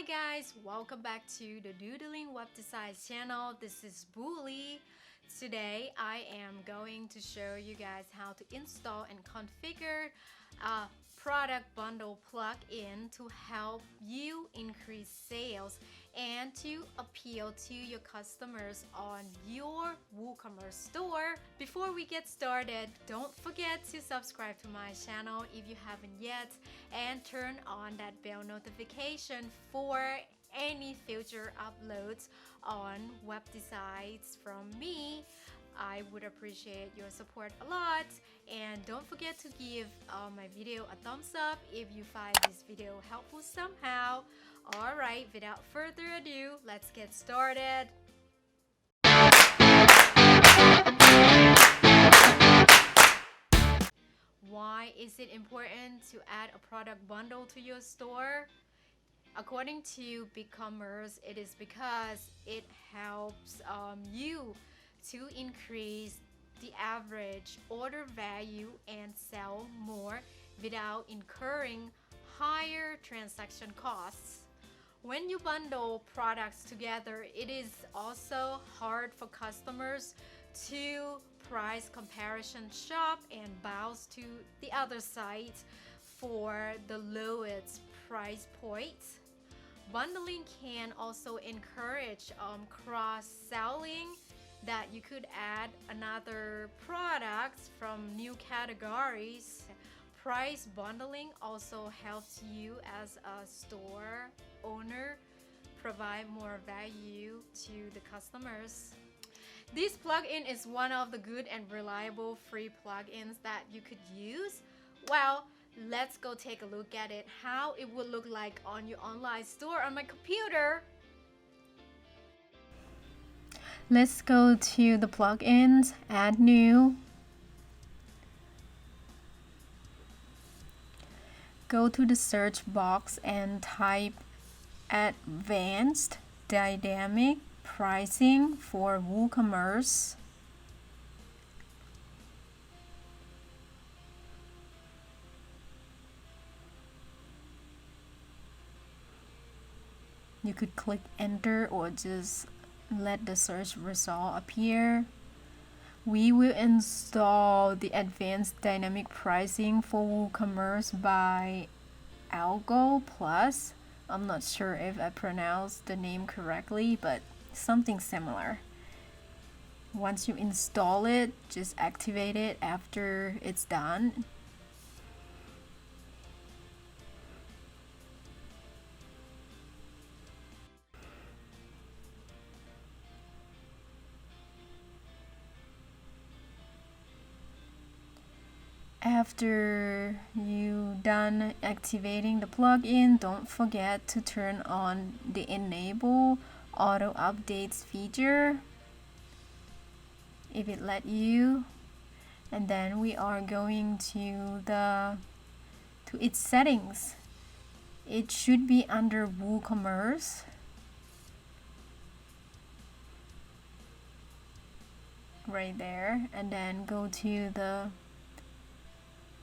Hi guys, welcome back to the Doodling Web Design channel. This is Bully. Today I am going to show you guys how to install and configure a product bundle plugin to help you increase sales and to appeal to your customers on your WooCommerce store. Before we get started, don't forget to subscribe to my channel if you haven't yet and turn on that bell notification for any future uploads on web designs from me. I would appreciate your support a lot, and don't forget to give my video a thumbs up if you find this video helpful somehow. Alright, without further ado, let's get started. Why is it important to add a product bundle to your store? According to WooCommerce, it is because it helps you to increase the average order value and sell more without incurring higher transaction costs. When you bundle products together, it is also hard for customers to price comparison shop and browse to the other site for the lowest price point. Bundling can also encourage cross-selling, that you could add another products from new categories. Price bundling also helps you as a store owner provide more value to the customers. This plugin is one of the good and reliable free plugins that you could use. Well, let's go take a look at it, how it would look like on your online store on my computer. Let's go to the plugins, add new. Go to the search box and type advanced dynamic pricing for WooCommerce. You could click enter or just let the search result appear. We will install the advanced dynamic pricing for WooCommerce by Algo Plus. I'm not sure if I pronounced the name correctly, but something similar. Once you install it, just activate it after it's done. After you done activating the plugin, don't forget to turn on the enable auto updates feature if it let you, and then we are going to its settings. It should be under WooCommerce. Right there, and then go to the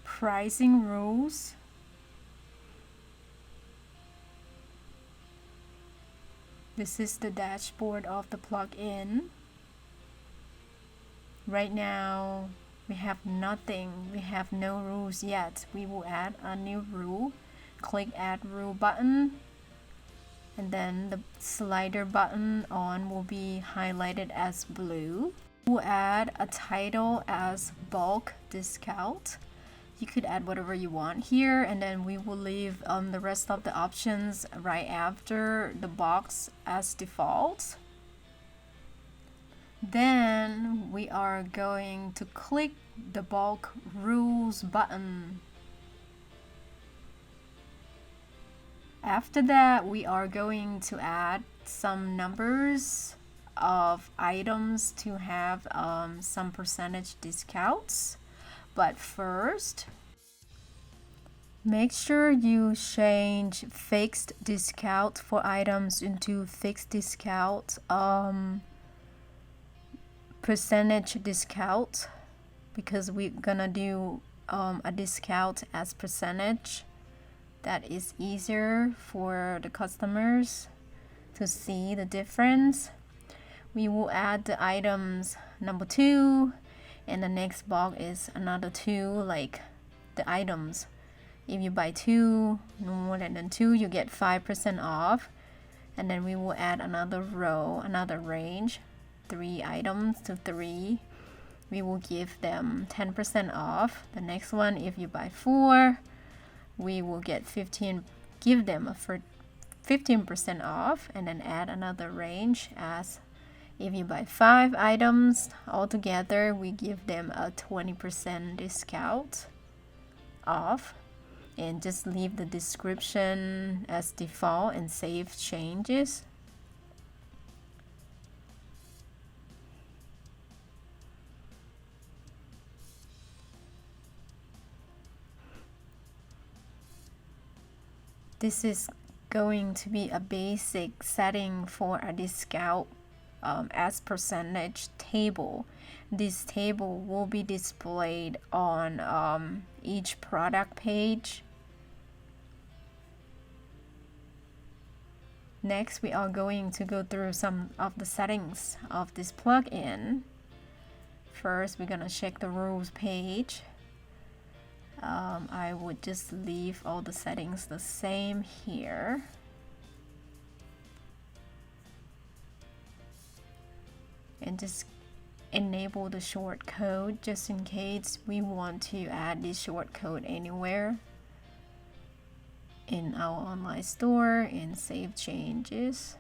pricing rules. This is the dashboard of the plugin. Right now we have nothing, we have no rules yet. We will add a new rule. Click add rule button, and then the slider button on will be highlighted as blue. We'll add a title as bulk discount. You could add whatever you want here, and then we will leave the rest of the options right after the box as default. Then we are going to click the bulk rules button. After that, we are going to add some numbers of items to have some percentage discounts. But first, make sure you change fixed discount for items into fixed discount percentage discount, because we're gonna do a discount as percentage. that is easier for the customers to see the difference. We will add the items number 2, and the next box is another 2, like the items. If you buy 2, no more than 2, you get 5% off. And then we will add another row, another range, 3 items to 3. We will give them 10% off. The next one, if you buy 4, we will get give them a 15% off, and then add another range. As if you buy 5 items altogether, we give them a 20% discount off. And just leave the description as default and save changes. This is going to be a basic setting for a discount as percentage table. This table will be displayed on each product page. Next, we are going to go through some of the settings of this plugin. First, we're going to check the rules page. I would just leave all the settings the same here. And just enable the short code just in case we want to add this short code anywhere in our online store, and save changes.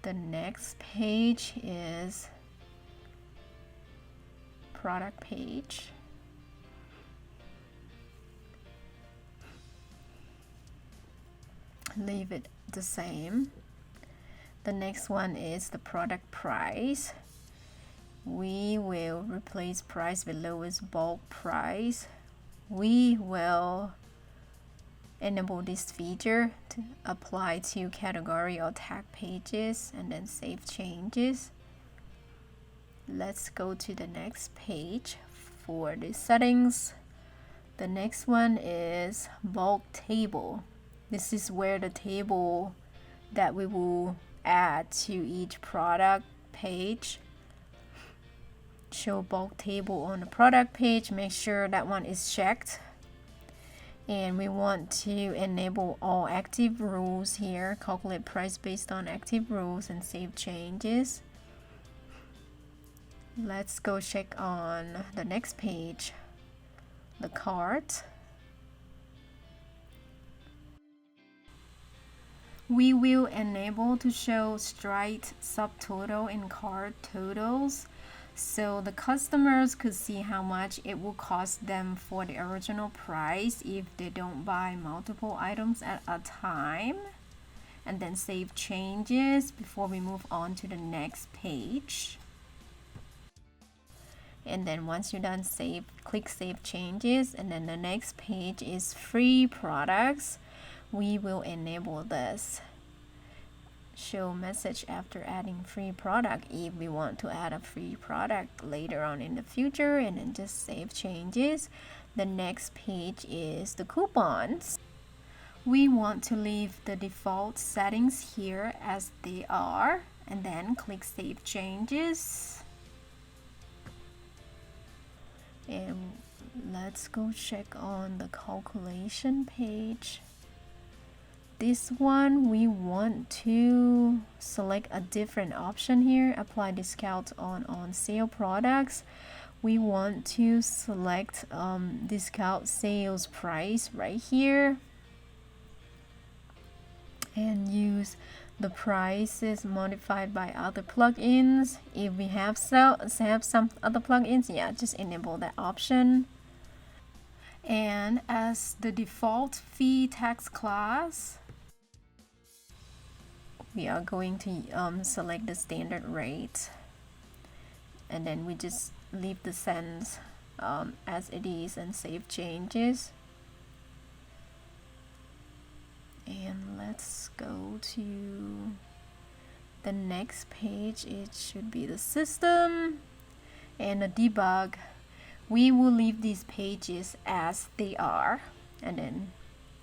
The next page is product page. Leave it the same. The next one is the product price. We will replace price below as bulk price. We will enable this feature to apply to category or tag pages, and then save changes. Let's go to the next page for the settings. The next one is bulk table. This is where the table that we will add to each product page. Show bulk table on the product page. Make sure that one is checked. And we want to enable all active rules here. Calculate price based on active rules, and save changes. Let's go check on the next page, the cart. We will enable to show straight subtotal and cart totals, so the customers could see how much it will cost them for the original price if they don't buy multiple items at a time. And then save changes before we move on to the next page. And then once you're done, click save changes, and then the next page is free products. We will enable this. Show message after adding free product if we want to add a free product later on in the future, and then just save changes. The next page is the coupons. We want to leave the default settings here as they are, and then click save changes. And let's go check on the calculation page. This one, we want to select a different option here. Apply discounts on sale products. We want to select discount sales price right here, and use the prices modified by other plugins. If we have some other plugins, yeah, just enable that option. And as the default fee tax class, we are going to select the standard rate, and then we just leave the cents as it is and save changes. And let's go to the next page. It should be the system and the debug. We will leave these pages as they are, and then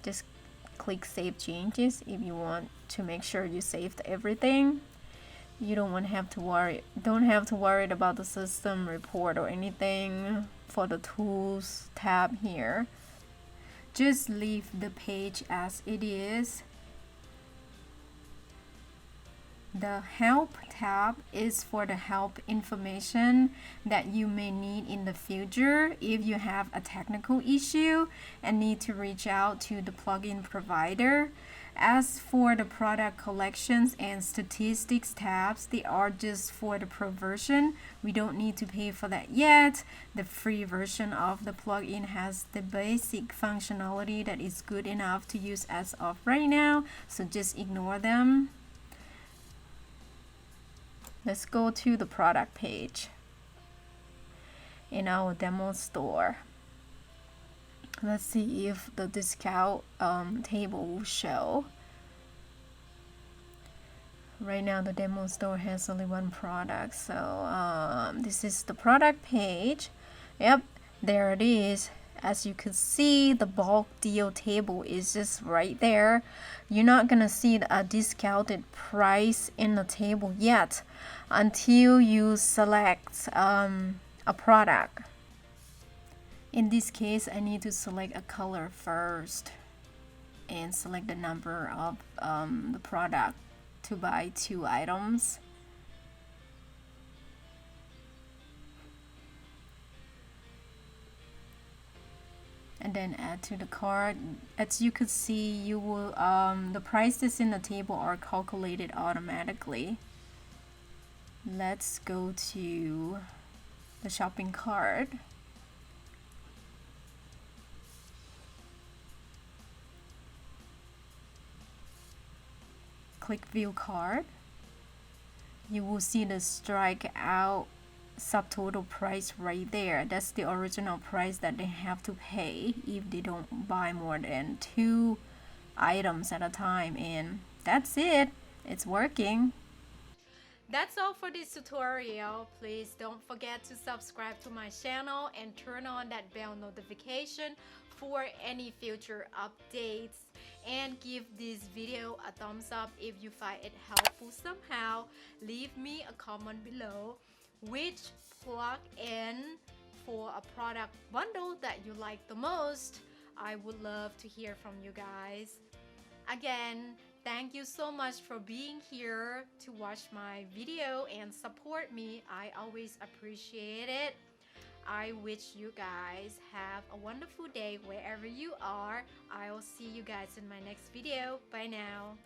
Just click Save Changes if you want to make sure you saved everything. You don't have to worry about the system report or anything for the Tools tab here. Just leave the page as it is. The Help tab is for the help information that you may need in the future if you have a technical issue and need to reach out to the plugin provider. As for the product collections and statistics tabs, they are just for the pro version. We don't need to pay for that yet. The free version of the plugin has the basic functionality that is good enough to use as of right now, so just ignore them. Let's go to the product page in our demo store. Let's see if the discount table will show. Right now the demo store has only one product, so this is the product page. Yep, there it is. As you can see, the bulk deal table is just right there. You're not gonna see a discounted price in the table yet until you select a product. In this case, I need to select a color first and select the number of the product to buy 2 items. And then add to the cart. As you could see, you will the prices in the table are calculated automatically. Let's go to the shopping cart. Click View Cart. You will see the strike out subtotal price right there. That's the original price that they have to pay if they don't buy more than 2 items at a time. And that's it. It's working. That's all for this tutorial. Please don't forget to subscribe to my channel and turn on that bell notification for any future updates, and give this video a thumbs up if you find it helpful somehow. Leave me a comment below which plugin for a product bundle that you like the most. I would love to hear from you guys. Again, thank you so much for being here to watch my video and support me. I always appreciate it. I wish you guys have a wonderful day wherever you are. I'll see you guys in my next video. Bye now.